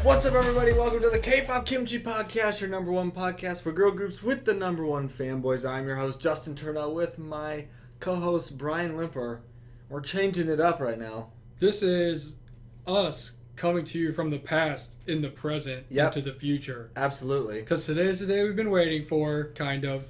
What's up, everybody? Welcome to the Kpop Kimchi podcast, your number one podcast for girl groups with the number one fanboys. I'm your host, Justin Turnell, with my co-host, Brian Limper. We're changing it up right now. This is us coming to you from the past in the present into the future. Absolutely. Because today is the day we've been waiting for, kind of.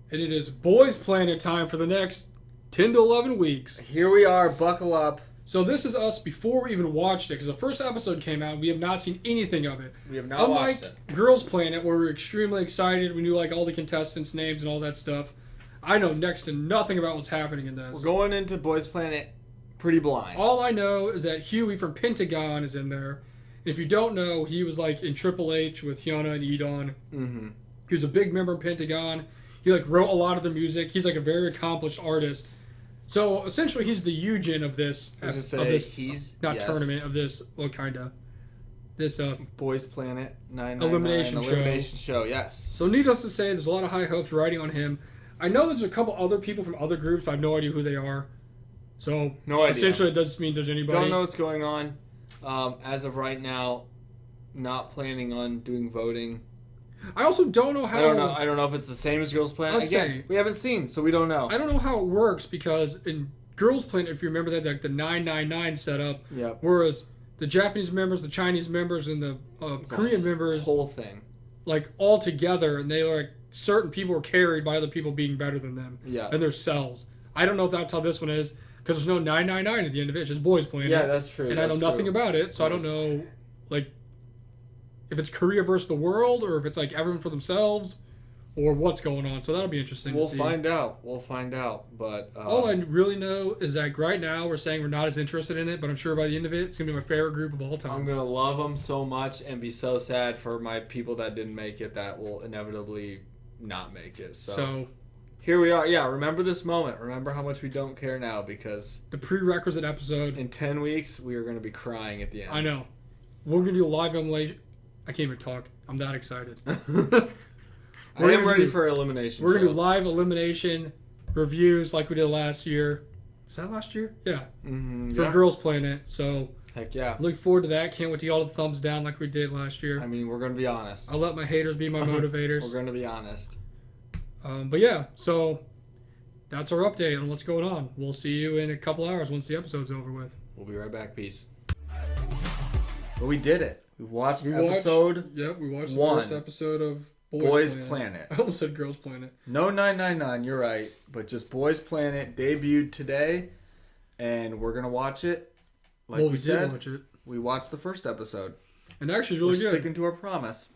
And it is Boys Planet time for the next 10 to 11 weeks. Here we are. Buckle up. So this is us before we even watched it, because the first episode came out and we have not seen anything of it. We have not watched it. Unlike Girls Planet, where we were extremely excited, we knew like all the contestants' names and all that stuff. I know next to nothing about what's happening in this. We're going into Boys Planet pretty blind. All I know is that Huey from Pentagon is in there. And if you don't know, he was like in Triple H with Hyuna and Edon. Mm-hmm. He was a big member of Pentagon. He like wrote a lot of the music. He's like a very accomplished artist. So essentially, he's the Eugen of this. Tournament of this. What kind of this Boys Planet 999 elimination show. Yes. So needless to say, there's a lot of high hopes riding on him. I know there's a couple other people from other groups, but I have no idea who they are. So no idea. Essentially, it doesn't mean there's anybody. Don't know what's going on. As of right now, not planning on doing voting. I also don't know how. I don't know if it's the same as Girls Planet. Again, we haven't seen, so we don't know. I don't know how it works because in Girls Planet, if you remember that, like the 999 setup. Yep. Whereas the Japanese members, the Chinese members, and the Korean members, whole thing, like all together, and they like certain people were carried by other people being better than them. Yeah. And their cells. I don't know if that's how this one is because there's no 999 at the end of it. It's just Boys Planet. Yeah, that's true. And I know nothing about it, so I don't know, like, if it's Korea versus the world, or if it's like everyone for themselves, or what's going on. So that'll be interesting to see. We'll find out. But all I really know is that right now we're saying we're not as interested in it, but I'm sure by the end of it, it's going to be my favorite group of all time. I'm going to love them so much and be so sad for my people that didn't make it that will inevitably not make it. So here we are. Yeah, remember this moment. Remember how much we don't care now, because the prerequisite episode. In 10 weeks, we are going to be crying at the end. I know. We're going to do a live elimination. I can't even talk. I'm that excited. I am ready for elimination. We're going to do live elimination reviews like we did last year. Was that last year? Yeah. Mm-hmm, for Girls Planet. So heck yeah. Look forward to that. Can't wait to get all the thumbs down like we did last year. I mean, we're going to be honest. I'll let my haters be my motivators. We're going to be honest. But yeah, so that's our update on what's going on. We'll see you in a couple hours once the episode's over with. We'll be right back. Peace. But we did it. We watched episode we watched the first episode of Boys Planet. I almost said Girls Planet. No 999, you're right. But just Boys Planet debuted today, and we're going to watch it. Like we said, did watch it. We watched the first episode. And actually, it's really good. Sticking to our promise.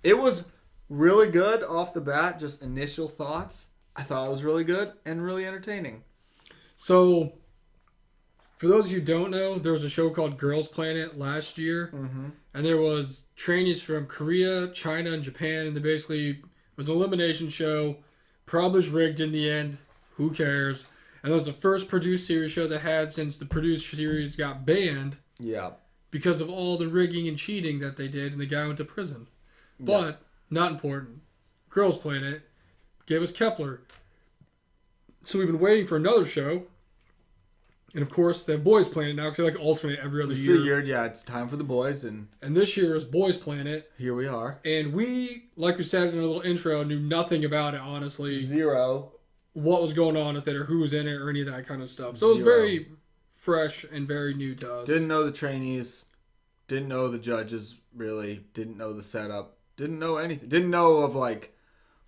It was really good off the bat, just initial thoughts. I thought it was really good and really entertaining. So, for those of you who don't know, there was a show called Girls Planet last year. Mm-hmm. And there was trainees from Korea, China, and Japan. And they basically, it was an elimination show. Probably was rigged in the end. Who cares? And that was the first produced series show they had since the produced series got banned. Yeah. Because of all the rigging and cheating that they did. And the guy went to prison. Yeah. But, not important. Girls Planet gave us Kepler. So we've been waiting for another show. And of course, they have Boys Planet now because they like alternate every other year. Figured, yeah, it's time for the boys. And this year is Boys Planet. Here we are. And we, like we said in a little intro, knew nothing about it, honestly. Zero. What was going on with it or who was in it or any of that kind of stuff. So it was very fresh and very new to us. Didn't know the trainees. Didn't know the judges, really. Didn't know the setup. Didn't know anything. Didn't know of, like,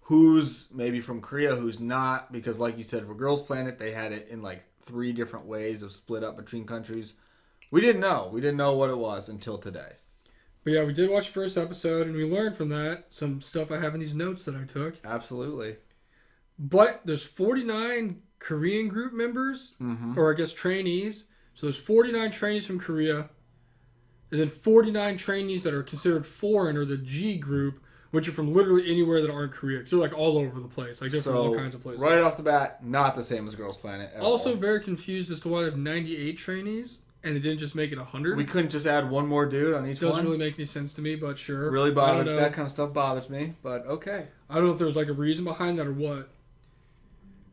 who's maybe from Korea, who's not. Because, like you said, for Girls Planet, they had it in, like, 3 different ways of split up between countries. We didn't know. We didn't know what it was until today. But yeah, we did watch the first episode, and we learned from that some stuff I have in these notes that I took. Absolutely. But there's 49 Korean group members, or I guess trainees. So there's 49 trainees from Korea, and then 49 trainees that are considered foreign, or the G group, which are from literally anywhere that aren't Korea. Because they're like all over the place. Like they're from all kinds of places. Right off the bat, not the same as Girls Planet at also all. Very confused as to why they have 98 trainees and they didn't just make it 100. We couldn't just add one more dude on each one? Doesn't really make any sense to me, but sure. Really bothered. That kind of stuff bothers me, but okay. I don't know if there's like a reason behind that or what.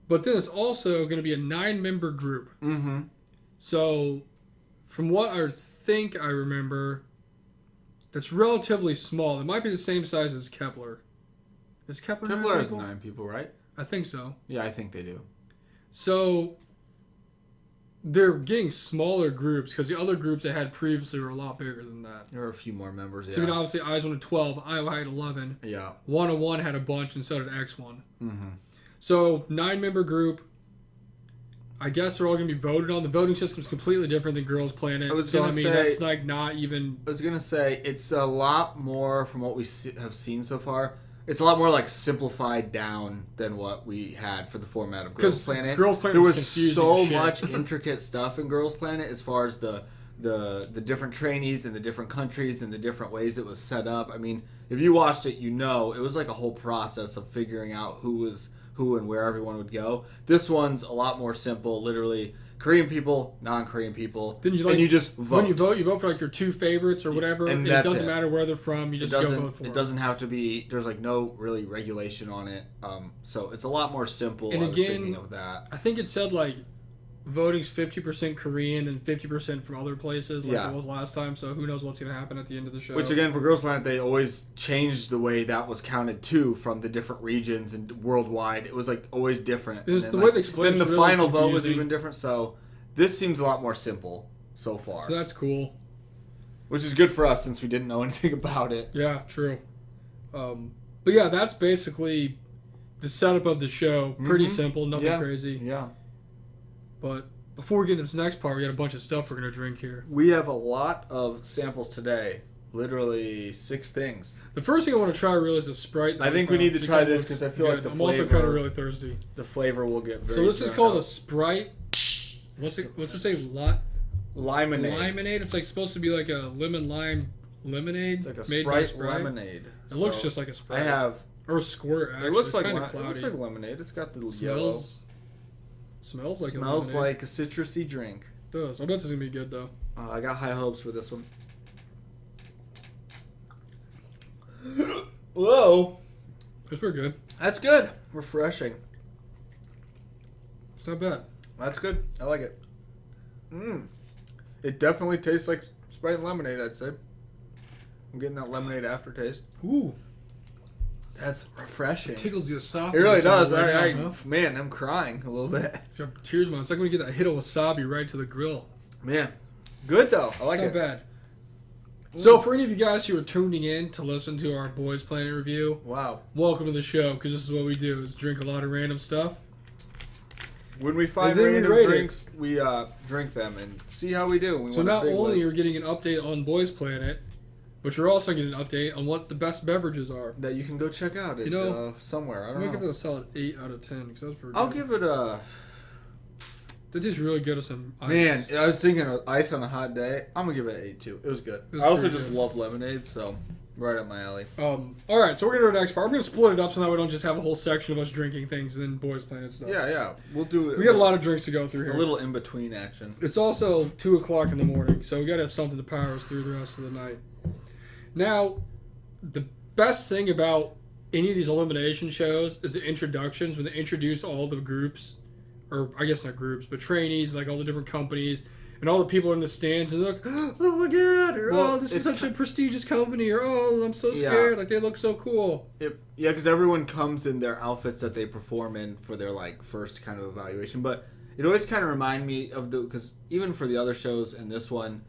But then it's also going to be a 9-member group. Mm-hmm. So, from what I think I remember, that's relatively small. It might be the same size as Kepler. Is Kepler 9 Kepler has people? 9 people, right? I think so. Yeah, I think they do. So they're getting smaller groups because the other groups they had previously were a lot bigger than that. There are a few more members, yeah. So you can obviously Eyes wanted 12, Iowa had 11. Yeah. 101 had a bunch, and so did X1. Mm-hmm. So 9-member group. I guess they're all going to be voted on. The voting system is completely different than Girls Planet. I was so gonna I mean, say- that's like not even. I was going to say, it's a lot more from what we have seen so far. It's a lot more like simplified down than what we had for the format of Girls 'Cause Planet. Girls Planet there was was confusing so as shit. much intricate stuff in Girls Planet as far as the different trainees and the different countries and the different ways it was set up. I mean, if you watched it, you know it was like a whole process of figuring out who was who and where everyone would go. This one's a lot more simple. Literally, Korean people, non-Korean people, Then you and you just vote. When you vote for like your 2 favorites or whatever. And And that's it doesn't it. matter where they're from. You just go vote for It them. doesn't have to be. There's like no really regulation on it. So it's a lot more simple. And I was again, thinking of that. I think it said like voting's 50% Korean and 50% from other places like Yeah. it was last time. So who knows what's going to happen at the end of the show. Which again, for Girls Planet, they always changed the way that was counted too, from the different regions and worldwide. It was like always different. It's And the then, way they explain Then it's the really final vote was confusing. even different. So this seems a lot more simple so far, So that's cool. which is good for us since we didn't know anything about it. Yeah, true. But yeah, that's basically the setup of the show. Pretty Mhm. simple, nothing Yeah. crazy. Yeah. But before we get into this next part, we got a bunch of stuff we're going to drink here. We have a lot of samples today. Literally 6 things. The first thing I want to try really is the Sprite. that I think we found. need to It try kinda this looks 'cause I feel like good. the I'm also flavor- kind of really thirsty. The flavor will get very. So this is turned called up. a Sprite. What's it say? Limonade. Limonade. It's like supposed to be like a lemon lime lemonade. It's like a made by Sprite lemonade. It looks So just like a I Sprite. have. Or a squirt. Actually. It looks It's like kind of it cloudy. looks like lemonade. It's got the yellow. Smells like Smells a lemonade. like a citrusy drink. It does. I bet this is gonna be good though. I got high hopes for this one. Whoa, It's pretty good. that's good. Refreshing. It's not bad. That's good. I like it. It definitely tastes like Sprite and lemonade, I'd say. I'm getting that lemonade aftertaste. Ooh, That's refreshing. tickles the It esophagus. really does. Right now, huh? Man, I'm crying a little bit. It's got tears, man. It's like when you get that hit of wasabi right to the grill. Man, good though. I like It's it. not bad. So for any of you guys who are tuning in to listen to our Boys Planet review, Wow. welcome to the show because this is what we do: is drink a lot of random stuff. When we find And then we random rate it. drinks, we drink them and see how we do. We So want a not big only list you're getting an update on Boys Planet, but you're also getting an update on what the best beverages are. that you can go check out at, You know, somewhere. I I'm don't gonna give know. it a solid 8 out of 10 because that was pretty. I'll good. give it a... That tastes really good as some ice. Man, I was thinking of ice on a hot day. I'm going to give it an 8 too. It was good. It was I also pretty just good. love lemonade, so right up my alley. All right, so we're gonna do the next part. I'm gonna split it up so that we don't just have a whole section of us drinking things and then Boys Planet stuff. Yeah. We'll do it. We got a lot of drinks to go through here. A little in-between action. It's also 2:00 in the morning, so we gotta have something to power us through the rest of the night. Now, the best thing about any of these elimination shows is the introductions when they introduce all the groups, or I guess not groups, but trainees, like all the different companies, and all the people in the stands, and they're like, oh my god, or Well, oh, this is it's such a prestigious company, or oh, I'm so Yeah. scared, like they look so cool. Yeah, because everyone comes in their outfits that they perform in for their like first kind of evaluation. But it always kind of remind me of because even for the other shows and this one,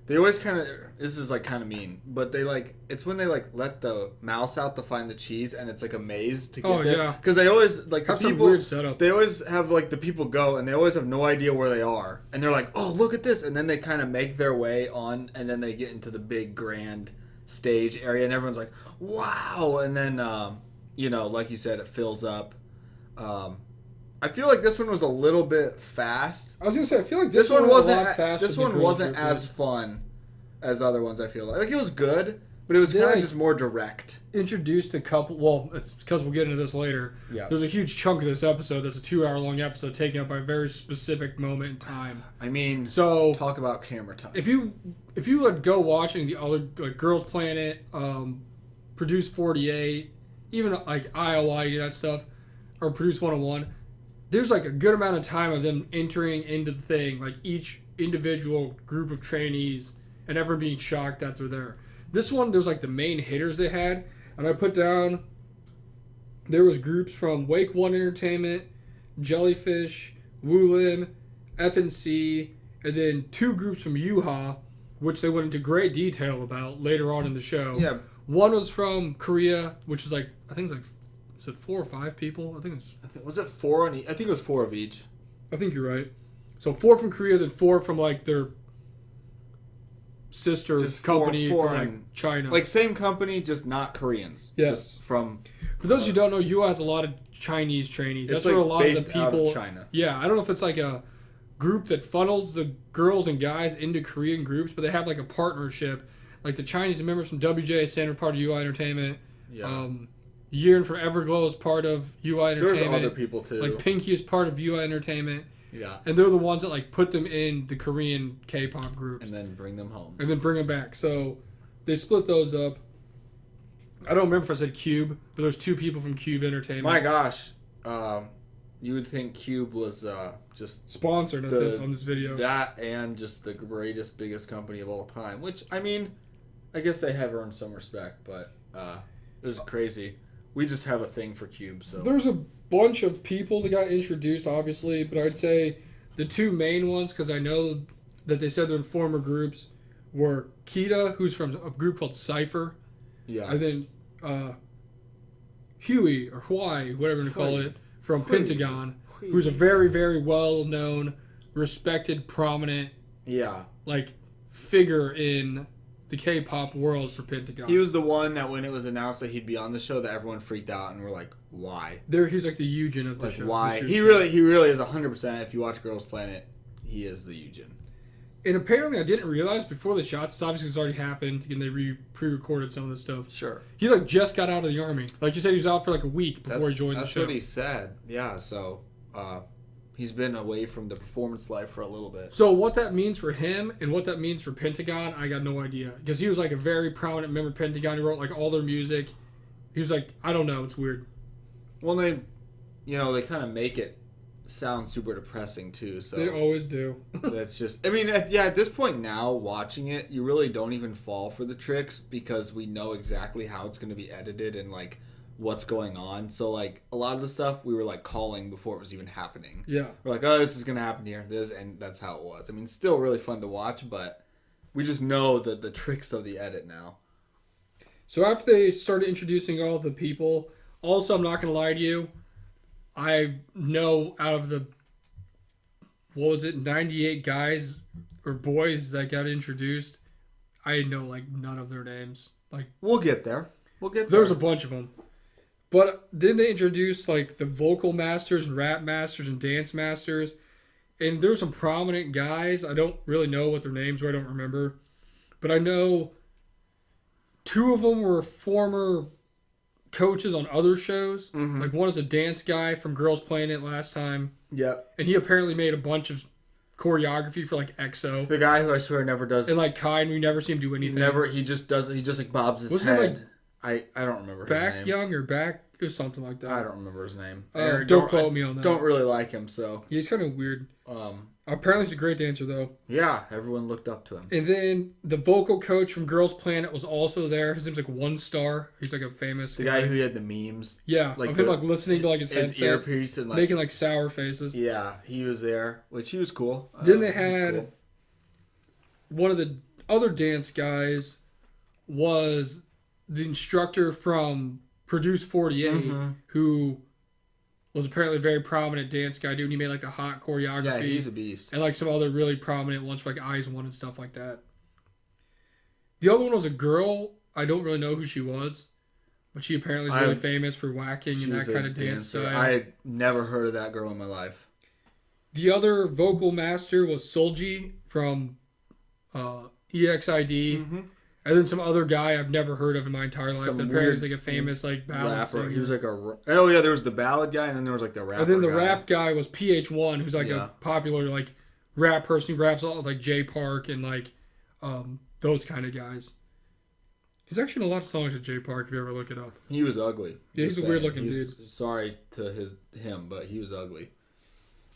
they always kind of this is like kind of mean, but they like it's when they like let the mouse out to find the cheese and it's like a maze to get Oh, there. yeah. Because they always like the Have some people weird setup. they always have like the people go and they always have no idea where they are and they're like, oh look at this, and then they kind of make their way on and then they get into the big grand stage area and everyone's like, wow, and then like you said, it fills up. I feel like this one was a little bit fast. I was gonna say, I feel like This one was a wasn't. lot faster This than one Girls wasn't Group as was. fun as other ones. I feel like it was good, but it was They, kind of like, just more direct. Introduced a couple. Well, it's because we'll get into this later. Yeah. There's a huge chunk of this episode that's a 2-hour-long episode taken up by a very specific moment in time. I mean, So talk about camera time. if you would go watching the other like Girls Planet, Produce 48, even like IOI, that stuff, or Produce 101, there's like a good amount of time of them entering into the thing, like each individual group of trainees and everyone being shocked that they're there. This one, there's like the main hitters they had, and I put down. There was groups from Wake One Entertainment, Jellyfish, Woolim, FNC, and then 2 groups from Yuha, which they went into great detail about later on in the show. Yeah. One was from Korea, which was like, I think it's like, is it 4 or 5 people? I think it's. Was it 4 on each? I think it was 4 of each. I think you're right. So 4 from Korea, then 4 from like their sister Just company four from like in- China. Like same company, just not Koreans. Yes. Just from. For those who don't know, Yuha has a lot of Chinese trainees. That's It's where like a lot of based the people. out of China. Yeah, I don't know if it's like a group that funnels the girls and guys into Korean groups, but they have like a partnership. Like the Chinese members from WJ Standard part of UI Entertainment. Yeah. Yearn from Everglow is part of UI Entertainment. There's other people too. Like Pinky is part of UI Entertainment. Yeah. And they're the ones that like put them in the Korean K-pop groups. And then bring them home. And then bring them back. So they split those up. I don't remember if I said Cube, but there's 2 people from Cube Entertainment. My gosh. You would think Cube was just Sponsored on this video. that and just the greatest, biggest company of all time. Which, I mean, I guess they have earned some respect, but it was crazy. We just have a thing for Cube, so. There's a bunch of people that got introduced, obviously, but I'd say the 2 main ones, because I know that they said they're in former groups, were Kita, who's from a group called Cypher, Yeah. and then Huey, or Huey, whatever you call it, from Pentagon, who's a very, very well-known, respected, prominent, Yeah. like, figure in the K-pop world for Pentagon. He was the one that when it was announced that he'd be on the show, that everyone freaked out and were like, "Why? He's like the Eugen of the Like show. why?" the He show. really is 100%. If you watch Girls Planet, he is the Eugen. And apparently, I didn't realize before the shots. It's obviously it's already happened, and they pre-recorded some of this stuff. Sure. He like just got out of the army. Like you said, he was out for like a week before he joined the That's show. what he said. Yeah. So he's been away from the performance life for a little bit. So what that means for him and what that means for Pentagon, I got no idea. Because he was like a very prominent member of Pentagon. He wrote like all their music. He was like, I don't know, it's weird. Well, they kind of make it sound super depressing too. So They always do. that's just. I mean, at this point now, watching it, you really don't even fall for the tricks because we know exactly how it's going to be edited and like what's going on. So like a lot of the stuff we were like calling before it was even happening. Yeah. We're like, oh, this is gonna happen here, and that's how it was. I mean, still really fun to watch, but we just know the tricks of the edit now. So after they started introducing all the people, also I'm not gonna lie to you, I know out of the 98 guys or boys that got introduced, I know like none of their names. Like We'll get there. there's a bunch of them. But then they introduced like the vocal masters and rap masters and dance masters. And there's some prominent guys. I don't really know what their names were. I don't remember. But I know 2 of them were former coaches on other shows. Mm-hmm. Like one is a dance guy from Girls Planet last time. Yep. And he apparently made a bunch of choreography for like EXO. The guy who I swear never does. And like Kai, and we never see him do anything. He just like bobs his Wasn't it, head. like, I don't remember his Back name. Young or Back, it was something like that. I don't remember his name. Don't quote me on that. Don't really like him, so. Yeah, he's kind of weird. Apparently he's a great dancer though. Yeah, everyone looked up to him. And then the vocal coach from Girls Planet was also there. His name's like One Star. He's like a famous The guy who had the memes. yeah, like of him like listening to like his headset, earpiece and like making like sour faces. yeah, he was there, which he was cool. Then they He was had cool. one of the other dance guys was the instructor from Produce 48, Mm-hmm. who was apparently a very prominent dance guy, dude. And he made like the hot choreography. Yeah, he's a beast. And like some other really prominent ones for like Eyes One and stuff like that. The other one was a girl. I don't really know who she was, but she apparently is really famous for whacking She and was that a kind of dance dancer. style. I had never heard of that girl in my life. The other vocal master was Solji from EXID. Mm-hmm. And then some other guy I've never heard of in my entire life. Some That apparently is weird like a famous like ballad Rapper. singer. He was like there was the ballad guy, and then there was like the rapper. And then the guy. rap guy was PH1, who's like Yeah. a popular like rap person who raps all like Jay Park and like those kind of guys. He's actually in a lot of songs with Jay Park if you ever look it up. He was ugly. Yeah, he's Just a weird saying. looking He was- dude. Sorry to him, but he was ugly.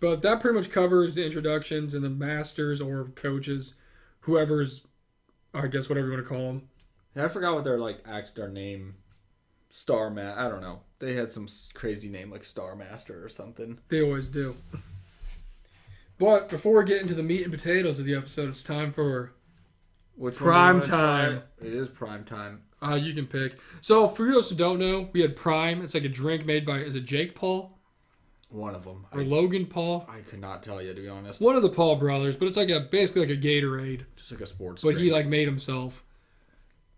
But that pretty much covers the introductions and the masters or coaches, whoever's, I guess whatever you want to call them. I forgot what their their name. I don't know. They had some crazy name like Star Master or something. They always do. But before we get into the meat and potatoes of the episode, it's time for prime time. It is prime time. You can pick. So for those who don't know, we had Prime. It's like a drink made by, is it Jake Paul? One of them. Or Logan Paul? I could not tell you, to be honest. One of the Paul brothers, but it's basically like a Gatorade. Just like a sports But drink. he made himself.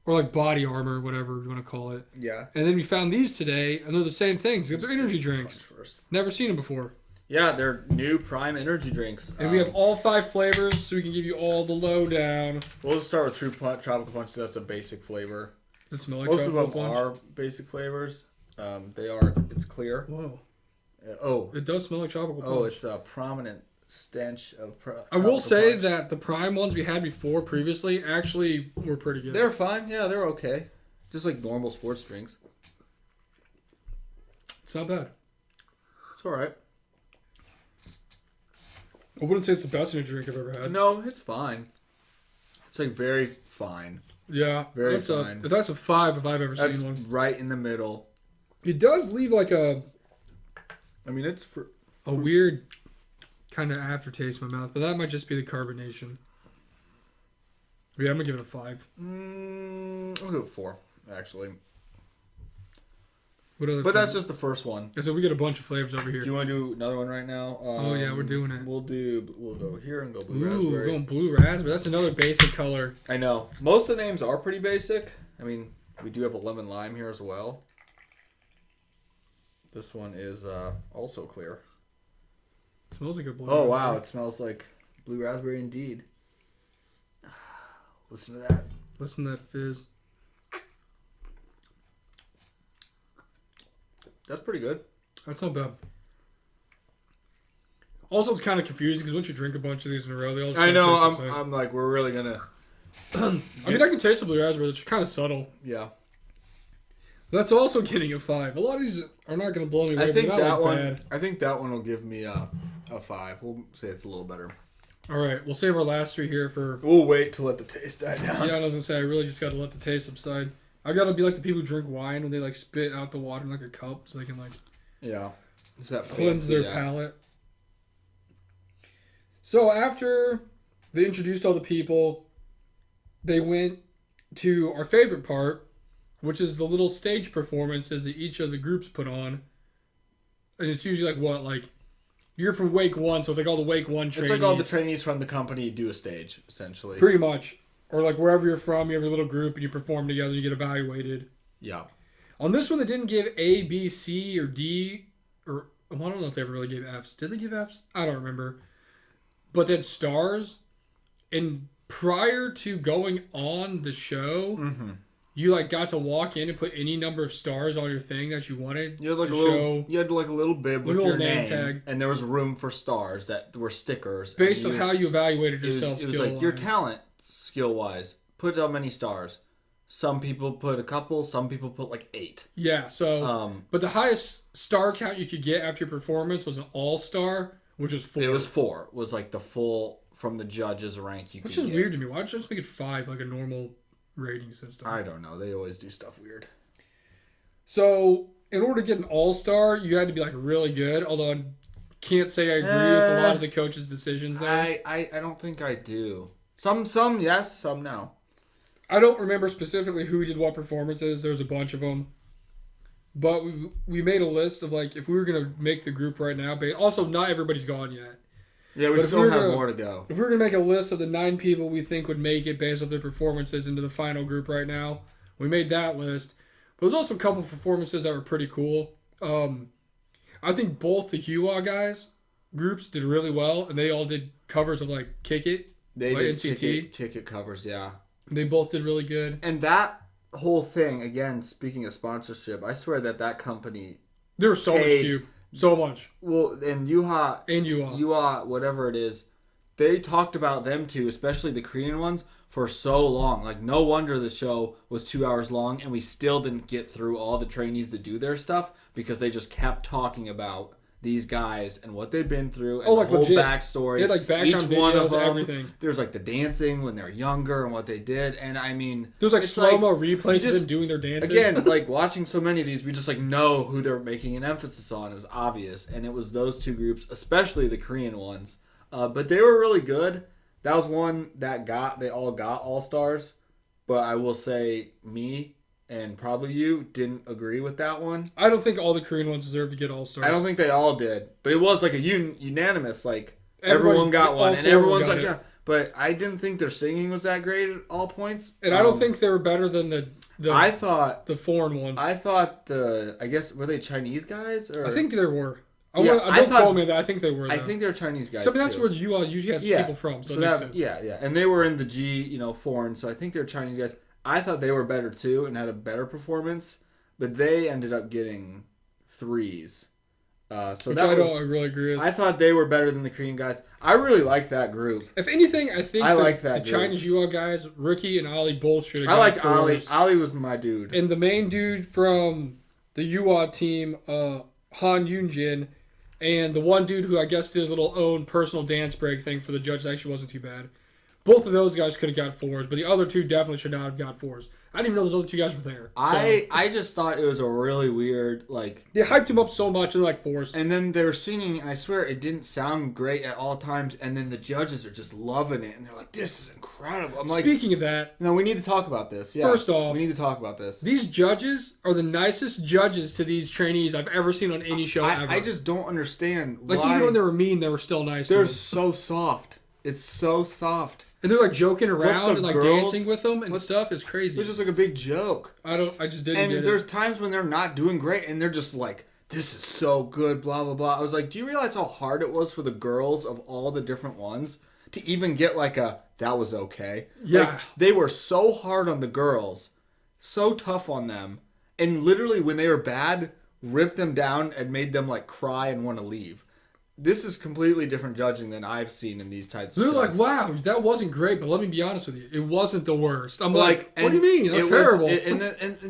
Or like body armor, whatever you want to call it. Yeah. And then we found these today, and they're the same things. They're energy drinks. First. Never seen them before. Yeah, they're new Prime energy drinks. And we have all 5 flavors, so we can give you all the lowdown. We'll just start with Fruit Tropical Punch. So that's a basic flavor. Does it smell like Most of them tropical punch? are basic flavors. It's clear. Whoa. It does smell like tropical punch. Oh, it's a prominent stench of I will say that the Prime ones we had previously actually were pretty good. They're fine. Yeah, they're okay. Just like normal sports drinks. It's not bad. It's all right. I wouldn't say it's the best energy drink I've ever had. No, it's fine. It's very fine. Yeah. Very fine. That's a 5 if I've ever That's seen one. right in the middle. It does leave it's for a weird kind of aftertaste in my mouth, but that might just be the carbonation. Yeah, I'm going to give it a 5. I'll go 4, actually. What other But that's just the first one. So we get a bunch of flavors over here. Do you want to do another one right now? Oh yeah, we're doing it. We'll go here and go blue Ooh, raspberry. we're going blue raspberry. That's another basic color. I know. Most of the names are pretty basic. I mean, we do have a lemon lime here as well. This one is also clear. Smells like a blue. Oh raspberry. wow, it smells like blue raspberry indeed. Listen to that. Listen to that fizz. That's pretty good. That's not bad. Also, it's kind of confusing because once you drink a bunch of these in a row, they all just I know. taste the same. I'm like, we're really gonna. I mean, I can taste the blue raspberry. It's kind of subtle. Yeah. That's also getting a 5. A lot of these are not going to blow me away. I think but not that one. bad. I think that one will give me a 5. We'll say it's a little better. All right, we'll save our last 3 here for. We'll wait to let the taste die down. Yeah, I was gonna say I really just got to let the taste subside. I got to be like the people who drink wine when they spit out the water in a cup so they can Yeah. Is that cleanse fancy, their palate. So after they introduced all the people, they went to our favorite part, which is the little stage performances that each of the groups put on. And it's usually you're from Wake 1, so it's all the Wake 1 trainees. It's like all the trainees from the company do a stage, essentially. Pretty much. Or wherever you're from, you have your little group and you perform together and you get evaluated. Yeah. On this one, they didn't give A, B, C, or D, or I don't know if they ever really gave Fs. Did they give Fs? I don't remember. But they had stars. And prior to going on the show, you got to walk in and put any number of stars on your thing that you wanted. You had a little bib with your name tag, and there was room for stars that were stickers based on how you evaluated yourself. It was like your talent, skill wise. Put how many stars. Some people put a couple. Some people put 8. Yeah. So, but the highest star count you could get after your performance was an all-star, which was 4. It was 4. It was the full from the judges rank you could get. Which is weird to me. Why don't you just make it 5 like a normal rating system? I don't know. They always do stuff weird. So, in order to get an all-star, you had to be really good. Although I can't say I agree with a lot of the coaches' decisions there. I don't think I do. Some yes, some no. I don't remember specifically who did what performances. There's a bunch of them. But we made a list of if we were going to make the group right now. But also, not everybody's gone yet. Yeah, we still have more to go. If we were going to make a list of the 9 people we think would make it based off their performances into the final group right now, we made that list. But there's also a couple of performances that were pretty cool. I think both the Hua guys groups did really well, and they all did covers of Kick It. They did NCT. Kick It covers, yeah. They both did really good. And that whole thing, again, speaking of sponsorship, I swear that company... There was so much cube. So much. Well, and Yuha, whatever it is, they talked about them too, especially the Korean ones, for so long. No wonder the show was 2 hours long, and we still didn't get through all the trainees to do their stuff because they just kept talking about these guys and what they've been through and like the whole legit. backstory. They had like background Each one videos of them, and everything. There's like the dancing when they're younger and what they did. And I mean, There's like it's slow-mo replays you of them doing their dances. Again, like watching so many of these, we just like know who they're making an emphasis on. It was obvious. And it was those two groups, especially the Korean ones. But they were really good. That was one that they all got All-Stars. But I will say me and probably you didn't agree with that one. I don't think all the Korean ones deserve to get All-Stars. I don't think they all did. But it was like a unanimous, like Everybody- everyone got one. all And four everyone's got like, it. yeah. But I didn't think their singing was that great at all points. And I don't think they were better than the I thought the foreign ones. I thought I guess were they Chinese guys or I think there were. I Yeah, don't I thought- quote me that. I think they were. I though. think they're Chinese guys. So, I mean, that's too. where you usually has people from. So, it makes sense. Yeah, and they were in the G, foreign. So I think they're Chinese guys. I thought they were better too and had a better performance, but they ended up getting 3s. So Which that I was, don't really agree with. I thought they were better than the Korean guys. I really liked that group. If anything, I think like the that dude. Chinese UO guys, Ricky and Ali, both should have I liked got Ali. fours. Ali was my dude. And the main dude from the UO team, Han Yoonjin, and the one dude who I guess did his little own personal dance break thing for the judges actually wasn't too bad. Both of those guys could have got 4s, but the other two definitely should not have got 4s. I didn't even know those other two guys were there. I just thought it was a really weird, like... They hyped him up so much and like 4s. And then they were singing, and I swear it didn't sound great at all times, and then the judges are just loving it, and they're like, this is incredible. I'm like, Speaking of that, no, we need to talk about this. Yeah, First off, we need to talk about this. these judges are the nicest judges to these trainees I've ever seen on any show ever. I just don't understand like why even when they were mean, they were still nice. to they're them. so soft. It's so soft. And they're like joking around the and like girls- dancing with them and what- stuff. It's crazy. It's just like a big joke. I just didn't And get there's it. times when they're not doing great, and they're just like, this is so good, blah, blah, blah. I was like, do you realize how hard it was for the girls of all the different ones to even get like that was okay? Yeah. Like, they were so hard on the girls, so tough on them, and literally when they were bad, ripped them down and made them like cry and want to leave. This is completely different judging than I've seen in these types of They're shows. like, wow, that wasn't great, but let me be honest with you, it wasn't the worst. I'm Like, like, what do you mean? That's it was- terrible. and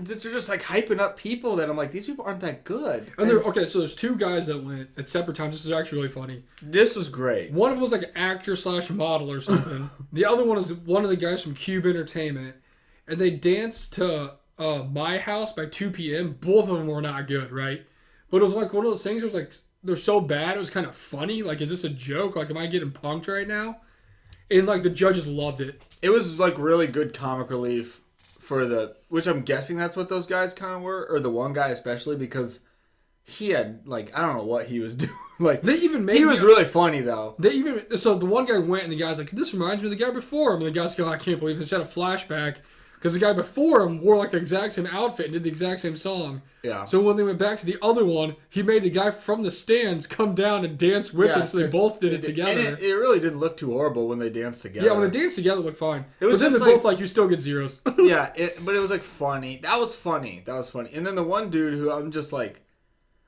they're just like hyping up people that I'm like, these people aren't that good. And okay, so there's two guys that went at separate times. This is actually really funny. This was great. One of them was like an actor / model or something. The other one is one of the guys from Cube Entertainment, and they danced to My House by 2 p.m. Both of them were not good, right? But it was like one of those things where it was like, they're so bad, it was kind of funny. Like, is this a joke? Like, am I getting punked right now? And like, the judges loved it. It was like really good comic relief for which I'm guessing that's what those guys kind of were, or the one guy especially, because he had like, I don't know what he was doing. Like, They even made he was really funny though. So the one guy went and the guy's like, this reminds me of the guy before him. And the guy's like, I can't believe this. Had a flashback because the guy before him wore like the exact same outfit and did the exact same song. Yeah. So when they went back to the other one, he made the guy from the stands come down and dance with him. So they both did it together. And it really didn't look too horrible when they danced together. Yeah, when they danced together, it looked fine. It was but then just they're like- both like, you still get zeros. Yeah, but it was like funny. That was funny. And then the one dude who I'm just like,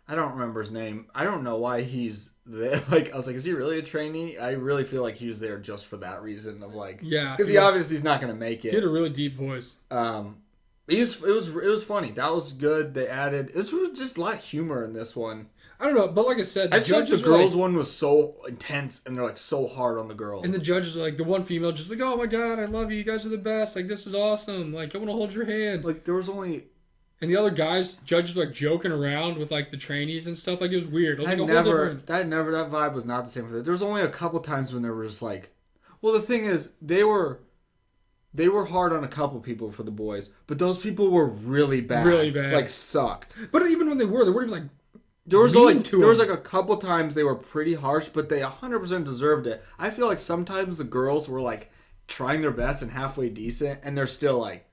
I don't remember his name. I don't know why he's there. Like, I was like, is he really a trainee? I really feel like he was there just for that reason of like, Yeah, because he obviously is not going to make He had it. a really deep voice. It was funny. That was good. They added. This was just a lot of humor in this one. I don't know, but like I said, I just feel like the judges were girls one was so intense, and they're like so hard on the girls. And the judges are like, the one female just like, oh my god, I love you. You guys are the best. Like, this is awesome. Like, I want to hold your hand. like there was only. And the other guys, judges were like joking around with like the trainees and stuff. Like, it was weird. It was like a whole different... that vibe was not the same. There was only a couple times when there was like, well, the thing is, they were hard on a couple people for the boys, but those people were really bad. Really bad. Like, sucked. But even when they weren't even like, There was mean to there was them. like a couple times they were pretty harsh, but they 100% deserved it. I feel like sometimes the girls were like trying their best and halfway decent, and they're still like,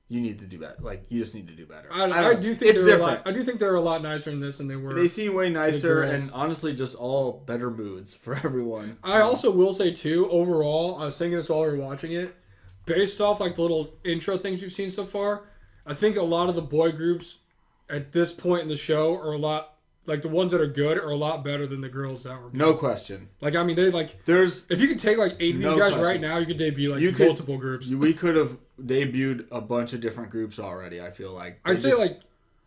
you need to do better. Like, you just need to do better. I do think it's they were different. I do think they were a lot nicer in this than they were. They seem way nicer, girls. and honestly, just all better moods for everyone. I also will say too, overall, I was thinking this while we were watching it, based off like the little intro things we've seen so far, I think a lot of the boy groups at this point in the show are a lot, like the ones that are good are a lot better than the girls that were good. No question. Like, I mean, they like, There's if you could take like 8 of these No guys question. right now, you could debut like You could- multiple groups. we could have debuted a bunch of different groups already. I feel like I'd say like,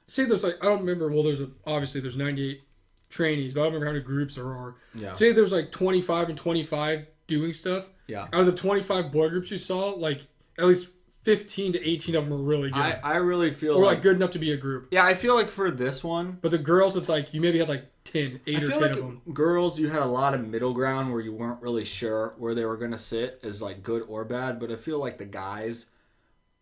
say there's like, I don't remember, well there's obviously there's 98 trainees, but I don't remember how many groups there are. Yeah. Say there's like 25 and 25 doing stuff. Yeah. Out of the 25 boy groups you saw, like at least 15 to 18 of them are really good. I really feel or like good enough to be a group. Yeah, I feel like for this one. But the girls, it's like you maybe had like 8 or 10 like of them. Girls, you had a lot of middle ground where you weren't really sure where they were going to sit as like good or bad. But I feel like the guys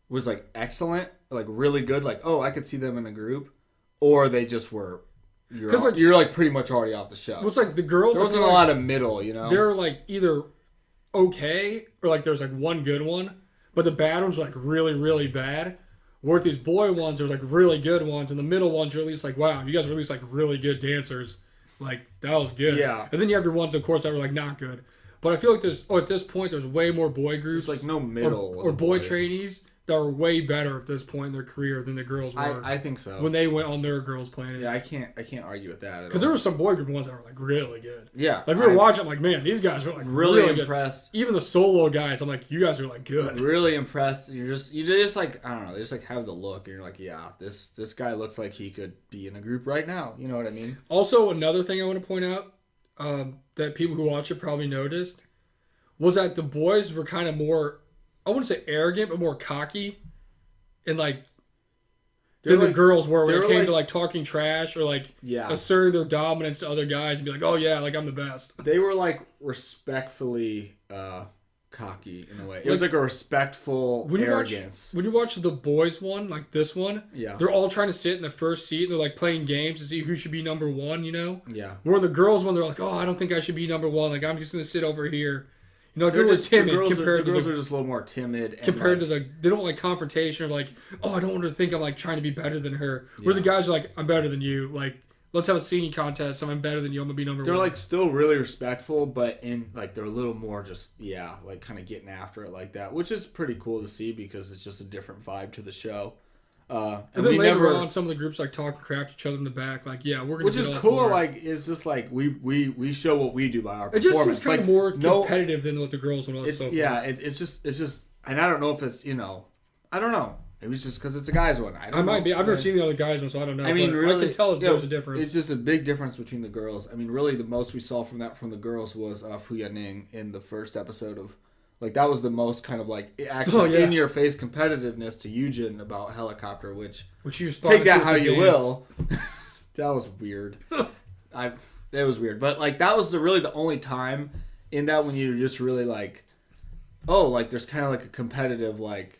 was like excellent, like really good. Like, oh, I could see them in a group. Or they just were, you're like pretty much already off the show. Well, it's like the girls. There wasn't a lot of middle, you know? They're like either okay or like there's like one good one. But the bad ones are like really, really bad. Where with these boy ones, there's like really good ones. And the middle ones are at least like, wow, you guys are at least like really good dancers. Like, that was good. Yeah. And then you have your ones, of course, that were like not good. But I feel like at this point, there's way more boy groups. There's like no middle. Or boy trainees that are way better at this point in their career than the girls were. I think so. When they went on their girls' planet. Yeah, I can't argue with that. Because there were some boy group ones that were like really good. Yeah. Like we were watching, I'm like, man, these guys are like really impressed. Good. Even the solo guys, I'm like, you guys are like good. Really impressed. You just like, I don't know, they just like have the look and you're like, yeah, this guy looks like he could be in a group right now. You know what I mean? Also, another thing I want to point out that people who watch it probably noticed was that the boys were kind of more, I wouldn't say arrogant, but more cocky. And like than the girls were when it came to like talking trash or like asserting their dominance to other guys and be like, oh yeah, like I'm the best. They were like respectfully cocky in a way. It was like a respectful arrogance. When you watch the boys one, like this one, they're all trying to sit in the first seat and they're like playing games to see who should be number one, you know? Yeah. Where the girls one, they're like, oh, I don't think I should be number one. Like I'm just gonna sit over here. You know, they're just timid compared to the girls are just a little more timid compared to they don't like confrontation or like, oh, I don't want her to think I'm like trying to be better than her. Where the guys are like, I'm better than you. Like, let's have a singing contest. I'm better than you. I'm gonna be number one. They're like still really respectful, but in like they're a little more just like kind of getting after it like that, which is pretty cool to see because it's just a different vibe to the show. And then later on, some of the groups like talk crap to each other in the back, like, yeah, we're gonna. Which is cool. Like, it's just like we show what we do by our performance. It just seems kind of more competitive than what the girls was. It's just, and I don't know if it's I don't know. It was just because it's a guys one. I might be. I've never seen the other guys one, so I don't know. I mean, really, I can tell there's a difference. It's just a big difference between the girls. I mean, really, the most we saw from the girls was Fuya Ning in the first episode of. Like, that was the most kind of, like, actually in-your-face competitiveness to Yujin about Helicopter, which you take that how you will. That was weird. It was weird. But, like, that was really the only time in that when you just really, like, oh, like, there's kind of, like, a competitive, like,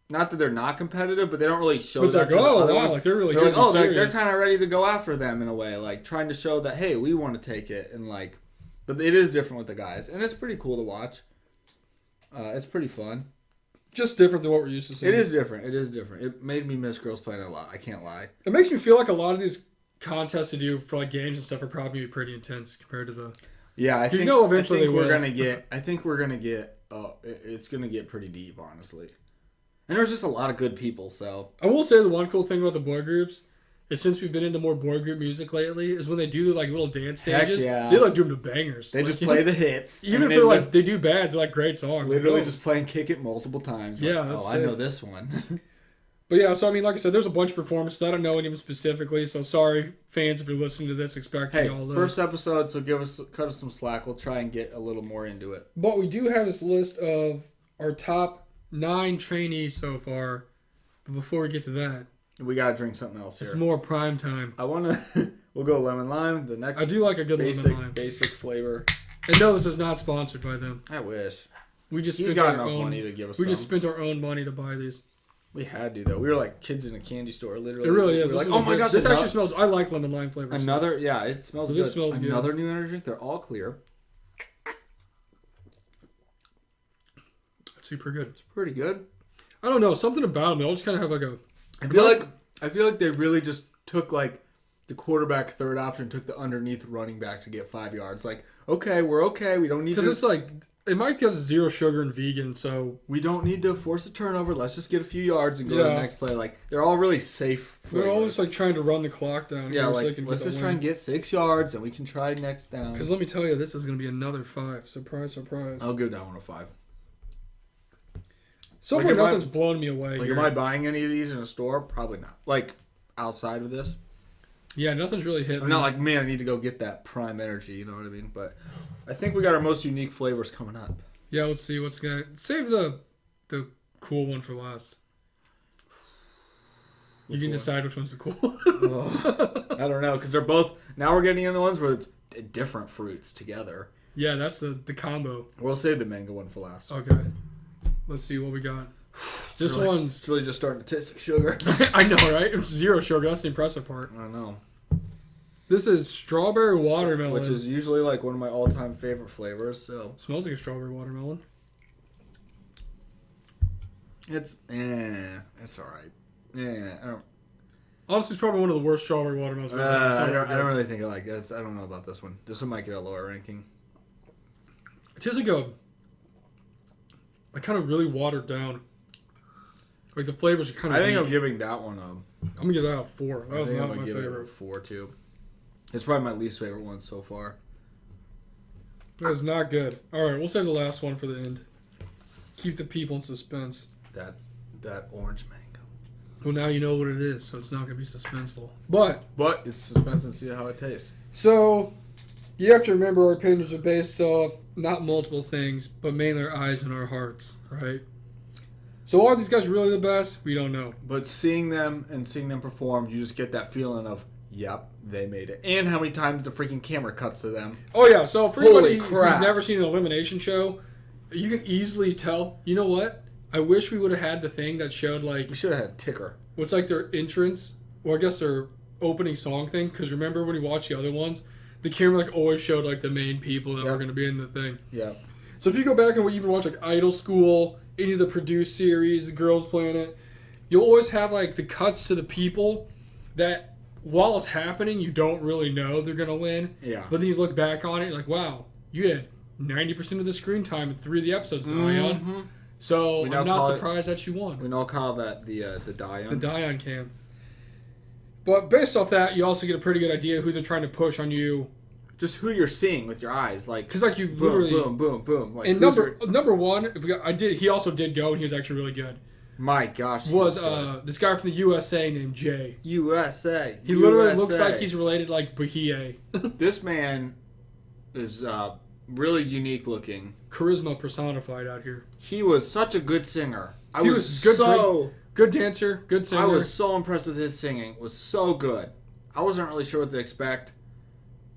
not that they're not competitive, but they don't really show that like, to the other ones. Like, they're really they're good like, oh, they're kind of ready to go after them in a way, like, trying to show that, hey, we want to take it, and, like, but it is different with the guys, and it's pretty cool to watch. It's pretty fun. Just different than what we're used to seeing. It is different. It made me miss Girls Planet a lot. I can't lie. It makes me feel like a lot of these contests to do for like games and stuff are probably be pretty intense compared to the. Yeah, I think eventually we're gonna get. I think we're gonna get. It's gonna get pretty deep, honestly. And there's just a lot of good people. So I will say the one cool thing about the boy groups is since we've been into more boy group music lately, is when they do like little dance stages, they like do them to bangers. They just play the hits. Even if they're like they do bad, they're like great songs. Literally just playing Kick It multiple times. Yeah, like, I know this one. But yeah, so I mean, like I said, there's a bunch of performances. I don't know any of them specifically, so sorry, fans, if you're listening to this, expecting all those. First episode, so cut us some slack. We'll try and get a little more into it. But we do have this list of our top 9 trainees so far. But before we get to that, we gotta drink something else here. It's more prime time. I wanna. We'll go lemon lime. The next. I do like a good lemon lime. Basic flavor. And no, this is not sponsored by them. I wish. He's got enough money to give us. We just spent our own money to buy these. We had to though. We were like kids in a candy store, literally. It really is. Like, oh my gosh, this actually smells. I like lemon lime flavor. It smells good. This smells good. Another new energy drink. They're all clear. It's super good. It's pretty good. I don't know, something about them. They all just kind of have like a. I feel like they really just took like the quarterback third option, took the underneath running back to get 5 yards. Like, okay, we're okay. We don't need to. Because it's like it might because it's zero sugar and vegan, so we don't need to force a turnover. Let's just get a few yards and go to the next play. Like they're all really safe. They're always like trying to run the clock down. Yeah, like let's just try and get 6 yards and we can try next down. Because let me tell you, this is going to be another 5. Surprise, surprise. I'll give that one a 5. So far, nothing's blown me away. Like, am I buying any of these in a store? Probably not. Like outside of this. Yeah, nothing's really hit. I'm not like, man, I need to go get that prime energy. You know what I mean? But I think we got our most unique flavors coming up. Yeah, let's see what's gonna save the cool one for last. You can decide which one's the cool one. I don't know, because they're both... Now we're getting in the ones where it's different fruits together. Yeah, that's the combo. We'll save the mango one for last. Okay. Let's see what we got. This one's... It's really just starting to taste like sugar. I know, right? It's zero sugar. That's the impressive part. I know. This is strawberry watermelon. Which is usually like one of my all-time favorite flavors, so... Smells like a strawberry watermelon. It's alright. Yeah, I don't... Honestly, it's probably one of the worst strawberry watermelons. I don't really think I like it. I don't know about this one. This one might get a lower ranking. It tastes like kind of really watered down. Like the flavors are kind of. I think weak. I'm giving that one I'm gonna give that a 4. That was not my give it a favorite. 4 too. It's probably my least favorite one so far. That was not good. All right, we'll save the last one for the end. Keep the people in suspense. That orange mango. Well, now you know what it is, so it's not gonna be suspenseful. But it's suspense and see how it tastes. so you have to remember our opinions are based off not multiple things, but mainly our eyes and our hearts, right? So are these guys really the best? We don't know. But seeing them perform, you just get that feeling of, yep, they made it. And how many times the freaking camera cuts to them. Oh yeah, so for Holy anybody crap. who's never seen an elimination show, you can easily tell. You know what? I wish we would have had the thing that showed like We should have had a ticker. what's like their entrance, or I guess their opening song thing. Because remember when you watch the other ones, the camera like always showed like the main people that were going to be in the thing. Yeah. So if you go back and even watch like Idol School, any of the produced series, The Girls Planet, you'll always have like the cuts to the people that while it's happening, you don't really know they're gonna win. Yeah. But then you look back on it, you're like, wow, you had 90% of the screen time in 3 of the episodes, Dion. So I'm not surprised that you won. We now call that the Dion. The Dion cam. But based off that, you also get a pretty good idea who they're trying to push on you. Just who you're seeing with your eyes, like Because like you boom, literally boom, boom, boom. Like and number one, he also did go and he was actually really good. My gosh, Was this guy from the USA named Jay? USA. He literally looks like he's related like Bahia. This man is really unique looking. Charisma personified out here. He was such a good singer. He was good, good dancer, good singer. I was so impressed with his singing. It was so good. I wasn't really sure what to expect,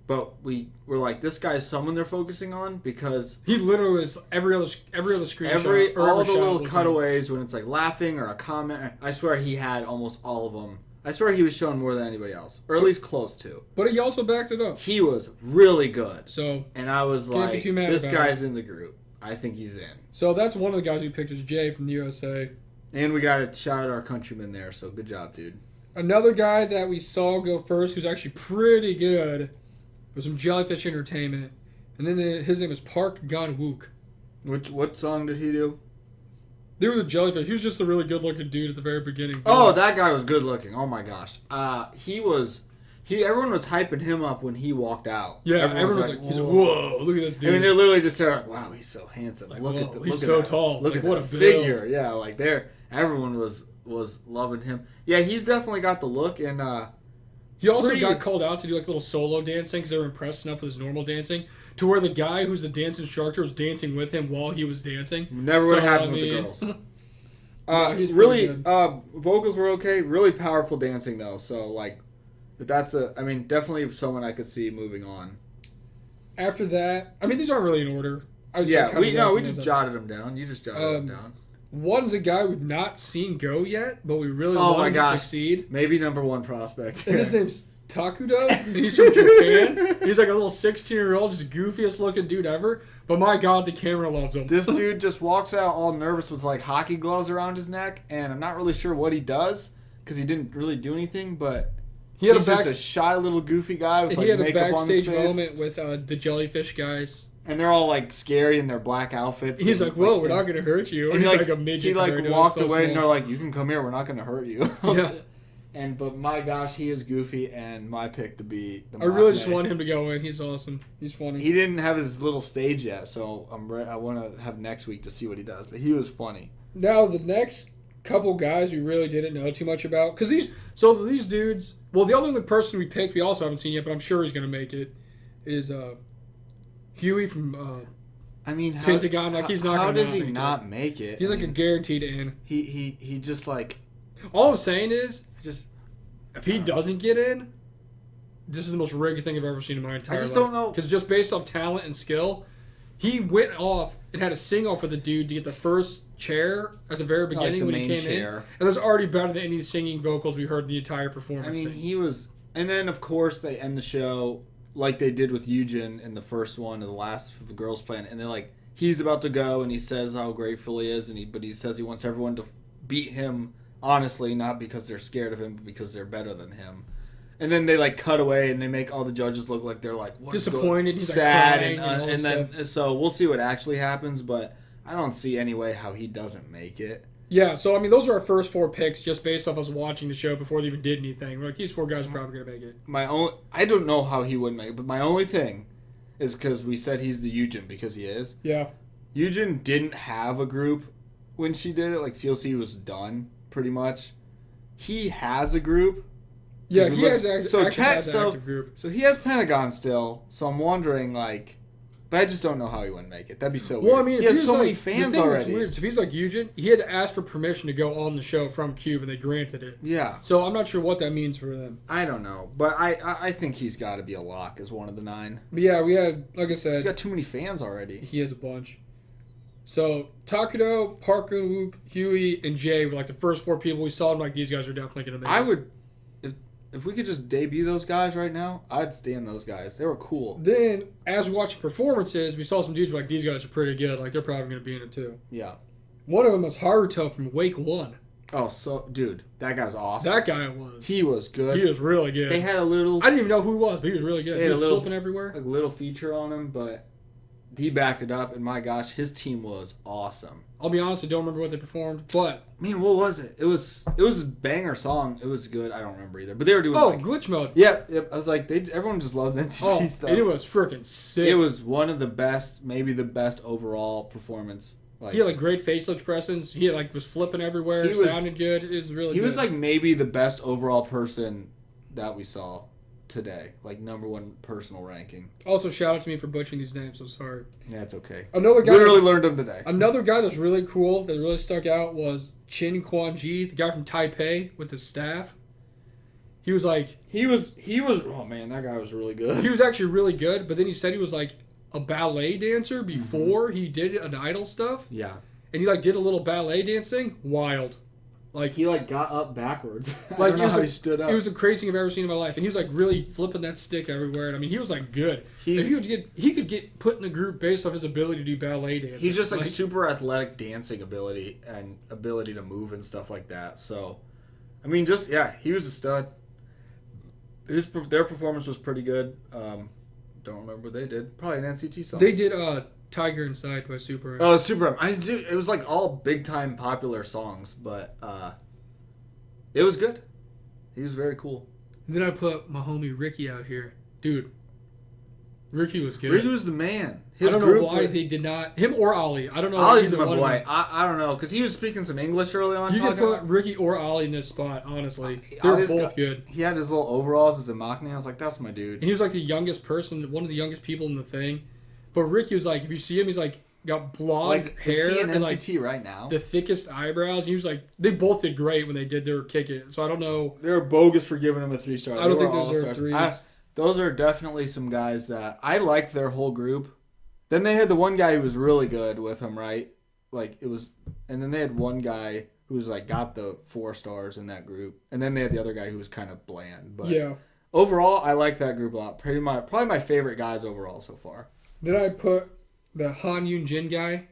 but we were like, this guy's someone they're focusing on because he literally was every other screenshot. All the little cutaways when it's like laughing or a comment. I swear he had almost all of them. I swear he was shown more than anybody else, or at least close to. But he also backed it up. He was really good. So, and I was can't be like, too mad this about guy's it. in the group. I think he's in. So that's one of the guys we picked is Jay from the USA. And we got to shout out our countryman there, so good job, dude. Another guy that we saw go first who's actually pretty good was from Jellyfish Entertainment. And then his name is Park Gun-wook. What song did he do? They were the Jellyfish. He was just a really good-looking dude at the very beginning. Oh, that guy was good looking. Oh my gosh. Everyone was hyping him up when he walked out. Yeah, everyone was like, whoa, look at this dude. I mean, they're literally just saying, wow, he's so handsome. Like, Look so at that. tall. Look like, at what that a figure. Yeah, like everyone was loving him. Yeah, he's definitely got the look, and he also got called out to do like little solo dancing because they were impressed enough with his normal dancing to where the guy who's the dance instructor was dancing with him while he was dancing. Never would have happened with the girls. Vocals were okay. Really powerful dancing though. So like, definitely someone I could see moving on. After that, I mean, these aren't really in order. We just jotted them down. You just jotted them down. One's a guy we've not seen go yet, but we really want him to succeed. Maybe number one prospect. And his name's Takudo, and he's from Japan. He's like a little 16-year-old, just the goofiest looking dude ever. But my God, the camera loves him. This dude just walks out all nervous with like hockey gloves around his neck, and I'm not really sure what he does because he didn't really do anything. But he's just a shy little goofy guy with like makeup on his face. He had a backstage moment with the Jellyfish guys. And they're all like scary in their black outfits. He's like, "Whoa, we're not gonna hurt you." And he's like a midget. He like walked away, and they're like, "You can come here. We're not gonna hurt you." Yeah. But my gosh, he is goofy, and my pick to be the. I really just want him to go in. He's awesome. He's funny. He didn't have his little stage yet, so I want to have next week to see what he does. But he was funny. Now the next couple guys we really didn't know too much about. Because these dudes... Well, the only person we picked we also haven't seen yet, but I'm sure he's going to make it, is Huey from Pentagon. Like, he's not how gonna does he make not make it? He's like a guaranteed in. He just like... All I'm saying is, Just... if he doesn't get in, this is the most rigged thing I've ever seen in my entire life. I just don't know. Because just based off talent and skill, he went off and had a sing-off with the dude to get the first chair at the very beginning the when he main came chair. in. And it was already better than any singing vocals we heard the entire performance. I mean, sing. he was... And then, of course, they end the show like they did with Eugen in the first one and the last of the Girls' Planet. And they're like, he's about to go, and he says how grateful he is, but he says he wants everyone to beat him honestly, not because they're scared of him, but because they're better than him. And then they like cut away and they make all the judges look like they're like disappointed, he's sad, like crying and then so we'll see what actually happens. But I don't see any way how he doesn't make it. Yeah, so I mean, those are our first 4 picks just based off us watching the show before they even did anything. We're like, these 4 guys are probably gonna make it. I don't know how he wouldn't make it, but my only thing is because we said he's the Eugen because he is. Yeah. Eugen didn't have a group when she did it. Like CLC was done pretty much. He has a group. Yeah, he has an active group. So he has Pentagon still. So I'm wondering, like, but I just don't know how he wouldn't make it. That'd be so weird. Well, I mean, he has so many fans already. That's weird. So if he's like Eugen, he had to ask for permission to go on the show from Cube, and they granted it. Yeah. So I'm not sure what that means for them. I don't know, but I think he's got to be a lock as one of the 9. But yeah, we had, like I said, he's got too many fans already. He has a bunch. So Takudo, Park Eun-wook, Huey, and Jay were like the first 4 people we saw. I'm like, these guys are definitely gonna make it. I would. If we could just debut those guys right now, I'd stand those guys. They were cool. Then, as we watched performances, we saw some dudes who were like, these guys are pretty good. Like, they're probably going to be in it, too. Yeah. One of them was Haruto from Wake 1. Oh, so, dude, that guy's awesome. That guy was. He was good. He was really good. They had a little... I didn't even know who he was, but he was really good. He was flipping everywhere. A little feature on him, but he backed it up, and my gosh, his team was awesome. I'll be honest, I don't remember what they performed, but... Man, what was it? It was a banger song. It was good. I don't remember either. But they were doing glitch mode. Yep. I was like, everyone just loves NCT stuff. And it was freaking sick. It was one of the best, maybe the best overall performance. Like, he had like great facial expressions. He was flipping everywhere. He sounded good. It was really good. He was like maybe the best overall person that we saw today. Like number 1 personal ranking. Also, shout out to me for butchering these names. So sorry. Yeah, it's okay. Another guy literally learned them today. Another guy that's really cool that really stuck out was Chin Kwan-ji, the guy from Taipei with the staff. He was like... He was... Oh, man, that guy was really good. He was actually really good, but then he said he was like a ballet dancer before he did an idol stuff. Yeah. And he like did a little ballet dancing. Wild. Like he like got up backwards. Like I don't know how he stood up. It was the craziest thing I've ever seen in my life. And he was like really flipping that stick everywhere. And I mean, he was like good. If he could get put in a group based off his ability to do ballet dancing. He's just like super athletic dancing ability and ability to move and stuff like that. So, I mean, he was a stud. Their performance was pretty good. Don't remember what they did. Probably an NCT song. They did Tiger Inside by Super M. Oh, Super M. It was like all big time popular songs, but it was good. He was very cool. And then I put my homie Ricky out here. Dude, Ricky was good. Ricky was the man. I don't know why they did not... Him or Ollie. I don't know. Ollie's my boy. I don't know, because he was speaking some English early on. You could put Ricky or Ollie in this spot, honestly. They're both good. He had his little overalls as a mock I was like, that's my dude. And he was like the youngest person, one of the youngest people in the thing. But Ricky was like, if you see him, he's like got blonde hair. Is he in and NCT right now? The thickest eyebrows. He was like, they both did great when they did their kick it. So I don't know. They're bogus for giving him a 3-star. I don't think those are 3s. Those are definitely some guys that I like their whole group. Then they had the one guy who was really good with him, right? Like it was, and then they had one guy who was like got the 4 stars in that group, and then they had the other guy who was kind of bland. But yeah, overall, I like that group a lot. Probably my favorite guys overall so far. Then I put the Han Yoon Jin guy.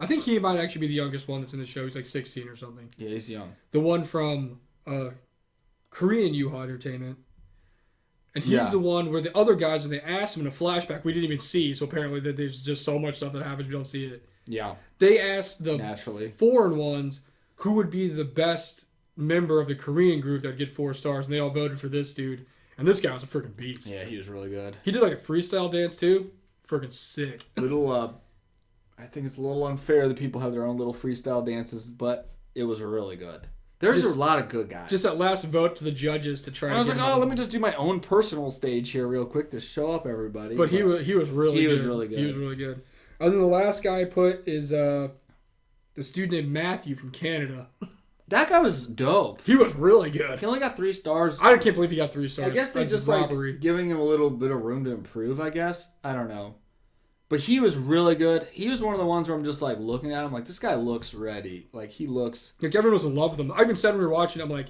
I think he might actually be the youngest one that's in the show. He's like 16 or something. Yeah, he's young. The one from Korean Yuha Entertainment. And he's the one where the other guys, when they asked him in a flashback, we didn't even see. So apparently there's just so much stuff that happens, we don't see it. Yeah. They asked the naturally foreign ones who would be the best member of the Korean group that would get 4 stars, and they all voted for this dude. And this guy was a freaking beast. Yeah, he was really good. He did like a freestyle dance too. Freaking sick. I think it's a little unfair that people have their own little freestyle dances, but it was really good. There's a lot of good guys. Just that last vote to the judges to try. I was like, let me just do my own personal stage here real quick to show up everybody. But he was really good. Was really good. He was really good. And then the last guy I put is the student named Matthew from Canada. That guy was dope. He was really good. He only got 3 stars. I can't believe he got 3 stars. I guess they just like giving him a little bit of room to improve, I guess. I don't know. But he was really good. He was one of the ones where I'm just like looking at him like, this guy looks ready. Like he looks... Like everyone was in love with him. I even said when we were watching, I'm like,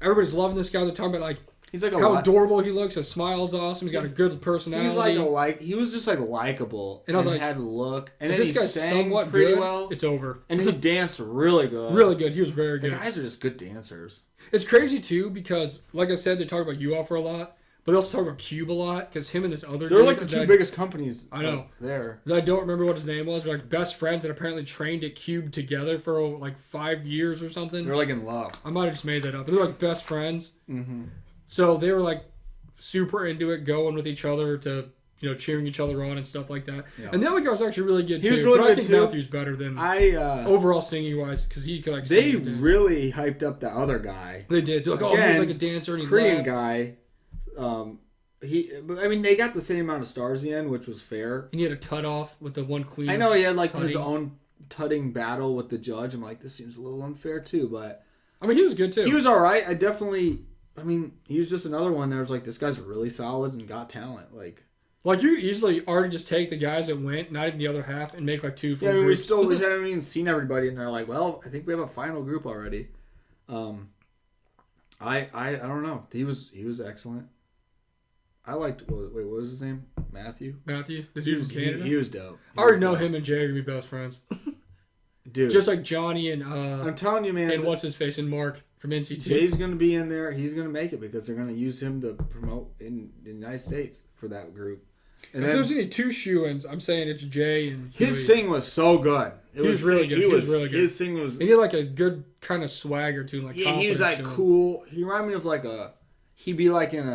everybody's loving this guy. They're talking about like he's like how adorable he looks. His smile's awesome. He's got a good personality. He was just like likable. And I was like, had a look. And if then this he guy's sang somewhat pretty good, well. it's over. And he danced really good. Really good. He was very good. The guys are just good dancers. It's crazy too because, like I said, they talk about UOF for a lot. But they also talk about Cube a lot because him and this other They're dude, like the 2 biggest companies. I know. There. I don't remember what his name was. They're like best friends that apparently trained at Cube together for like 5 years or something. They're like in love. I might have just made that up. But they're like best friends. Mm-hmm. So they were like super into it, going with each other to, cheering each other on and stuff like that. Yeah. And the other guy was actually really good too. He was really but good I think too. Matthew's better than overall singing wise because he could like They sing really hyped up the other guy. They did. They're like, again, he's like a dancer and he Korean left. guy. They got the same amount of stars in the end, which was fair. And he had a tut off with the one queen. I know he had like his own tutting battle with the judge. I'm like, this seems a little unfair too, but I mean, he was good too. He was all right. He was just another one that was like, this guy's really solid and got talent. Like you easily already just take the guys that went, not even the other half, and make like 2 full groups. we haven't even seen everybody, and they're like, well, I think we have a final group already. I don't know. He was excellent. I liked. What was his name? Matthew. The dude from Canada. He was dope. I already know him and Jay are gonna be best friends. Dude, just like Johnny and I'm telling you, man. And what's his face and Mark from NCT. Jay's gonna be in there. He's gonna make it because they're gonna use him to promote in the United States for that group. And if there's any 2 shoe-ins, I'm saying it's Jay and his sing was so good. He was really good. He was really good. His sing was. And he had like a good kind of swagger too, like he was like cool. He reminded me of like he'd be like in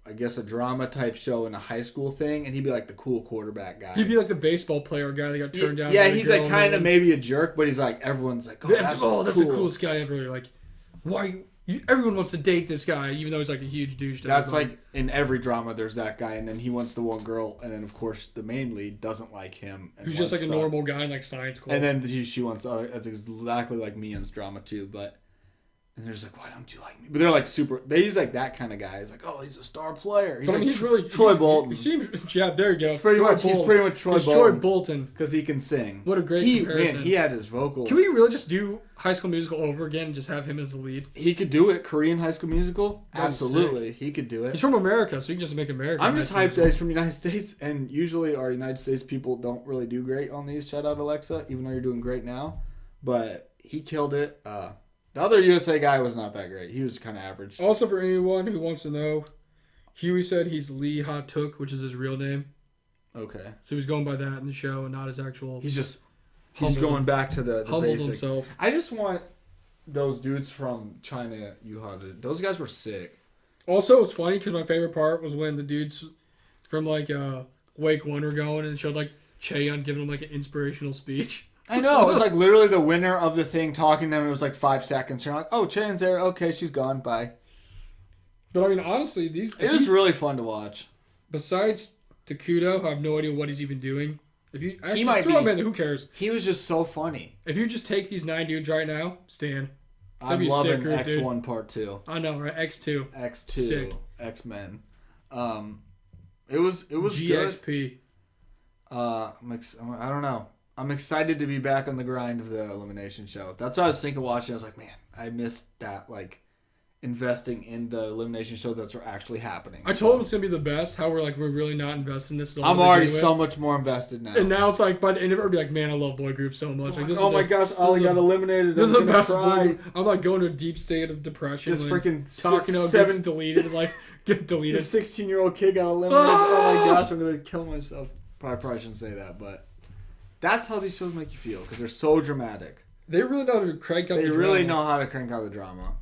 I guess a drama type show in a high school thing, and he'd be like the cool quarterback guy. He'd be like the baseball player guy that got turned down. Yeah, he's like kind of maybe a jerk, but he's like everyone's like, that's the coolest guy ever. Like, why? Everyone wants to date this guy, even though he's like a huge douche. That's like in every drama, there's that guy, and then he wants the one girl, and then of course the main lead doesn't like him. Who's just like a normal guy in like science club. And then she wants the other. That's exactly like Mia's drama too, but. And they're just like, why don't you like me? But they're like super. He's like that kind of guy. He's like, oh, he's a star player. He's he's really Troy Bolton. He seems. Yeah, there you go. He's pretty much Troy Bolton. Troy Bolton because he can sing. What a great comparison. Man, he had his vocals. Can we really just do High School Musical over again and just have him as the lead? He could do it. Korean High School Musical. Absolutely, he could do it. He's from America, so he can just make America. I'm just hyped that he's from the United States, and usually our United States people don't really do great on these. Shout out Alexa, even though you're doing great now, but he killed it. The other USA guy was not that great. He was kind of average. Also, for anyone who wants to know, Huey said he's Lee Ha-tuk, which is his real name. Okay. So he's going by that in the show and not his actual... He's going back to the humbled basics. Himself. I just want those dudes from China, those guys were sick. Also, it's funny because my favorite part was when the dudes from like Wake 1 were going and showed like Chaeyoung giving him like an inspirational speech. I know. It was like literally the winner of the thing talking to them. It was like 5 seconds. You're like, oh, Chaeyoung's there. Okay, she's gone. Bye. But I mean, honestly, it was really fun to watch. Besides Takudo, I have no idea what he's even doing. If you actually he might throw him in there, who cares? He was just so funny. If you just take these 9 dudes right now, Stan. I'm loving X1 Part 2. I know, right? X2. X2. Sick. X-Men. It was GXP. Good. I don't know. I'm excited to be back on the grind of the elimination show. That's what I was thinking watching. I was like, man, I missed that, like, investing in the elimination show that's actually happening. I told him it's going to be the best, how we're really not invested in this at all. I'm already so much more invested now. And now it's like, by the end of it, I'll be like, man, I love boy groups so much. Like, oh my gosh, Ollie got eliminated. This is the best boy. I'm like going to a deep state of depression. This freaking Takano gets deleted and like, get deleted. This 16-year-old kid got eliminated. Oh my gosh, I'm going to kill myself. Probably shouldn't say that, but... That's how these shows make you feel, because they're so dramatic. They really know how to crank out the drama. They really know how to crank out the drama.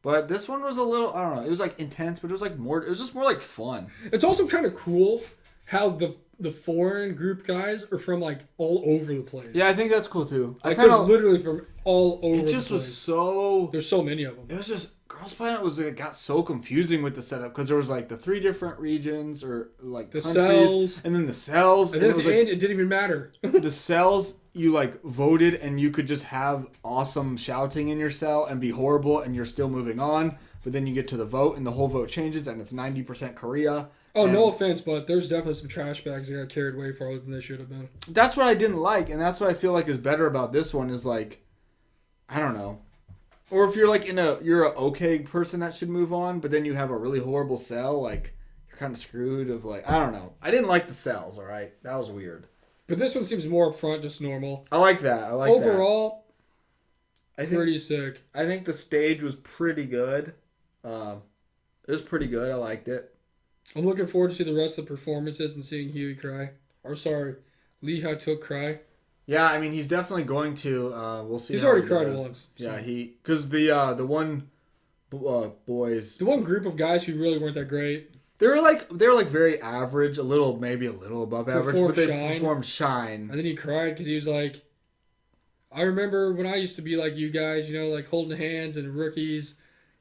But this one was a little, I don't know, it was like intense, but it was just more like fun. It's also kind of cool how the foreign group guys are from like all over the place. Yeah, I think that's cool too. Like there's literally from all over. It just the was place. so. There's so many of them. It was just Girls Planet was it got so confusing with the setup because there was like the 3 different regions or like The countries, cells. and then the cells, And then it at was the like end, it didn't even matter. the cells. You like voted and you could just have awesome shouting in your cell and be horrible and you're still moving on. But then you get to the vote and the whole vote changes and it's 90% Korea. Oh, and no offense, but there's definitely some trash bags that got carried way farther than they should have been. That's what I didn't like, and that's what I feel like is better about this one is like, I don't know. Or if you're like you're an okay person that should move on, but then you have a really horrible cell, like you're kind of screwed. Of like, I don't know. I didn't like the cells. All right, that was weird. But this one seems more upfront, just normal. I like that. I like Overall, that. Overall, pretty sick. I think the stage was pretty good. It was pretty good. I liked it. I'm looking forward to see the rest of the performances and seeing Huey cry. Or sorry, Lee Ha-took cry. Yeah, I mean he's definitely going to. We'll see. He's how already he cried does. once. So. Yeah, because the one boys. The one group of guys who really weren't that great. They were like very average, maybe a little above average, but they performed Shine. And then he cried because he was like, I remember when I used to be like you guys, you know, like holding hands and rookies.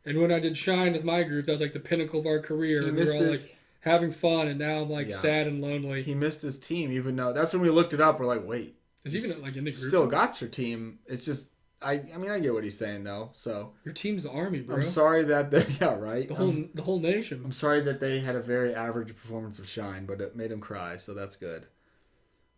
And when I did Shine with my group, that was like the pinnacle of our career. And we were all like having fun, and now I'm like sad and lonely. He missed his team, even though that's when we looked it up. We're like, wait, is he even like in the group? Still got your team. It's just I mean I get what he's saying though. So your team's the Army, bro. I'm sorry that they right. The whole nation. I'm sorry that they had a very average performance of Shine, but it made him cry, so that's good.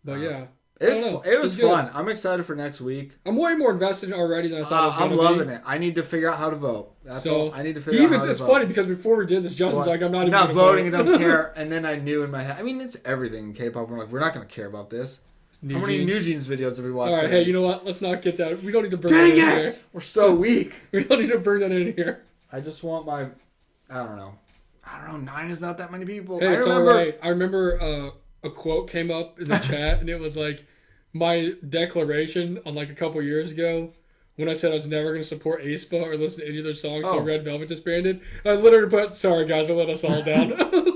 But yeah. It was fun. I'm excited for next week. I'm way more invested in it already than I thought I was going to be. I'm loving it. I need to figure out how to vote. That's all. I need to figure out how to vote. It's funny because before we did this, Justin's like, I'm not even voting. I don't care. And then I knew in my head. I mean, it's everything in K-pop. We're like, we're not going to care about this. How many New Jeans videos have we watched? All right, hey, you know what? Let's not get that. We don't need to bring that in here. We're so weak. We don't need to bring that in here. I just want my... I don't know. 9 is not that many people. Hey, it's all right. I remember a quote came up in the chat, and it was like, my declaration on like a couple years ago when I said I was never going to support aespa or listen to any of their songs until Red Velvet disbanded. I literally put, sorry guys, I let us all down.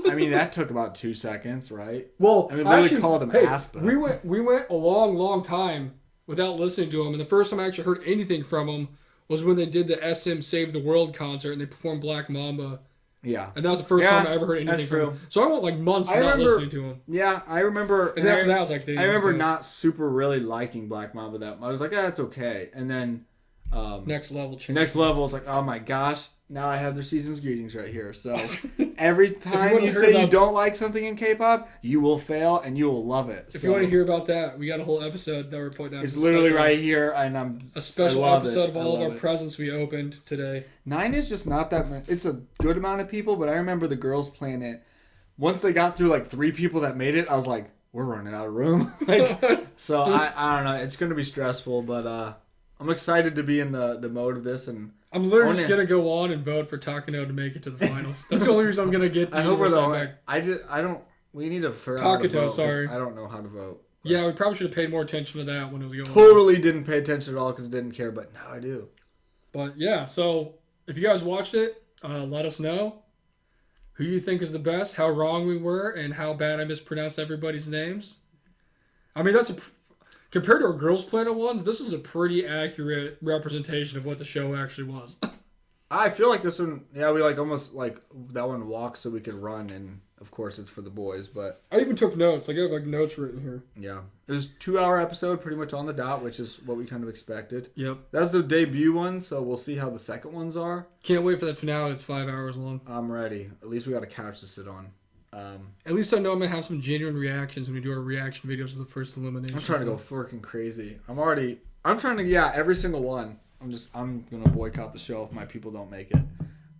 I mean, that took about 2 seconds, right? Well, I mean, literally called them aespa. We went a long time without listening to them, and the first time I actually heard anything from them was when they did the SM Save the World concert and they performed Black Mamba. Yeah. And that was the first time I ever heard anything from him. So I went like months not listening to him. Yeah, I remember. And after that, I was like, I remember not super really liking Black Mamba that much. I was like, it's okay. And then Next Level changed. Next Level was like, oh my gosh, now I have their season's greetings right here. So every time you say you don't like something in K-pop, you will fail and you will love it. If you want to hear about that, we got a whole episode that we're putting out. It's literally right here, and a special episode of all of our presents we opened today. 9 is just not that much. It's a good amount of people, but I remember the Girls Planet. Once they got through like 3 people that made it, I was like, we're running out of room. So I don't know. It's going to be stressful, but I'm excited to be in the mode of this, and I'm literally just gonna go on and vote for Takano to make it to the finals. That's the only reason I'm gonna get. I hope we're the. I don't. We need to figure out how to vote. Sorry, I don't know how to vote. Yeah, we probably should have paid more attention to that when it was going. Totally didn't pay attention at all because I didn't care, but now I do. But yeah, so if you guys watched it, let us know who you think is the best, how wrong we were, and how bad I mispronounced everybody's names. I mean, compared to our Girls Planet ones, this is a pretty accurate representation of what the show actually was. I feel like this one, we almost that one walks so we could run, and of course it's for the boys, but... I even took notes. I got notes written here. Yeah. It was a 2-hour episode, pretty much on the dot, which is what we kind of expected. Yep. That was the debut one, so we'll see how the second ones are. Can't wait for that finale. It's 5 hours long. I'm ready. At least we got a couch to sit on. At least I know I'm going to have some genuine reactions when we do our reaction videos of the first elimination. I'm trying to go freaking crazy. I'm trying to, every single one. I'm going to boycott the show if my people don't make it.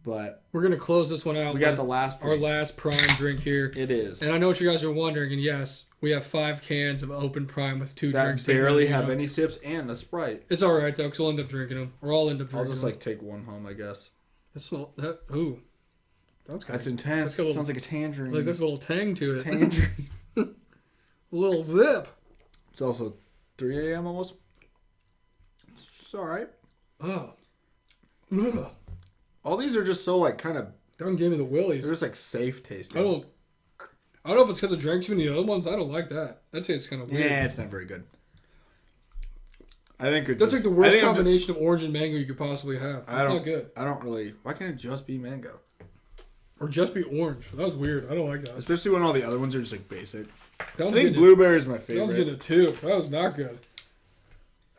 But we're going to close this one out. We got the last our last Prime drink here. It is. And I know what you guys are wondering, and yes, we have 5 cans of open Prime with 2 drinks. That barely have any sips and a Sprite. It's all right, though, because we'll end up drinking them. Or I'll end up drinking them. I'll just, take one home, I guess. Ooh. That's intense. It sounds like a tangerine. Like there's a little tang to it. Tangerine. A little zip. It's also 3 a.m. almost. It's all right. Oh. Ugh. All these are just so kind of. Don't give me the willies. They're just safe tasting. I don't know if it's because I drank too many other ones. I don't like that. That tastes kind of weird. Yeah, it's not very good. I think that's like the worst combination of orange and mango you could possibly have. That's not good. I don't really. Why can't it just be mango? Or just be orange. That was weird. I don't like that. Especially when all the other ones are just like basic. I think blueberry is my favorite. That was getting a 2. That was not good.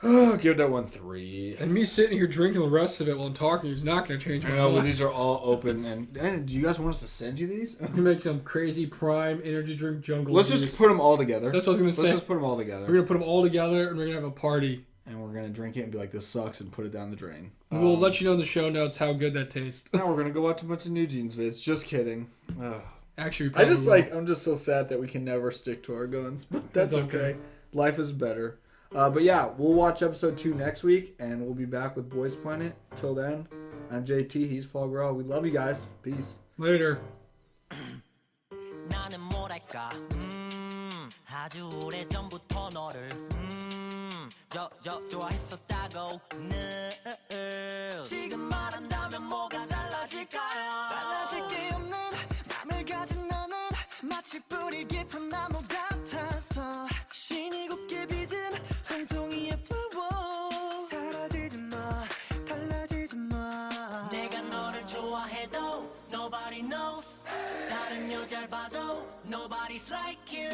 Oh, give that one 3. And me sitting here drinking the rest of it while I'm talking is not going to change my mind. But these are all open. And do you guys want us to send you these? You make some crazy prime energy drink jungle. Let's just put them all together. That's what I was going to say. Let's just put them all together. We're going to put them all together and we're going to have a party. And we're going to drink it and be like, this sucks, and put it down the drain. We'll let you know in the show notes how good that tastes. Now we're going to go watch a bunch of New Jeans vids. Just kidding. Actually, I'm just so sad that we can never stick to our guns, but that's okay. Life is better. But yeah, we'll watch episode 2 next week, and we'll be back with Boys Planet. Till then, I'm JT. He's Fall Girl. We love you guys. Peace. Later. 아주 오래전부터 너를 좋아했었다고 지금 말한다면 뭐가 달라질까요 달라질 게 없는 맘을 가진 너는 마치 뿌리 깊은 나무 같아서 신이 곱게 빚은 한 송이의 flower 사라지지 마 달라지지 마 내가 너를 좋아해도 nobody knows 다른 여자를 봐도 nobody's like you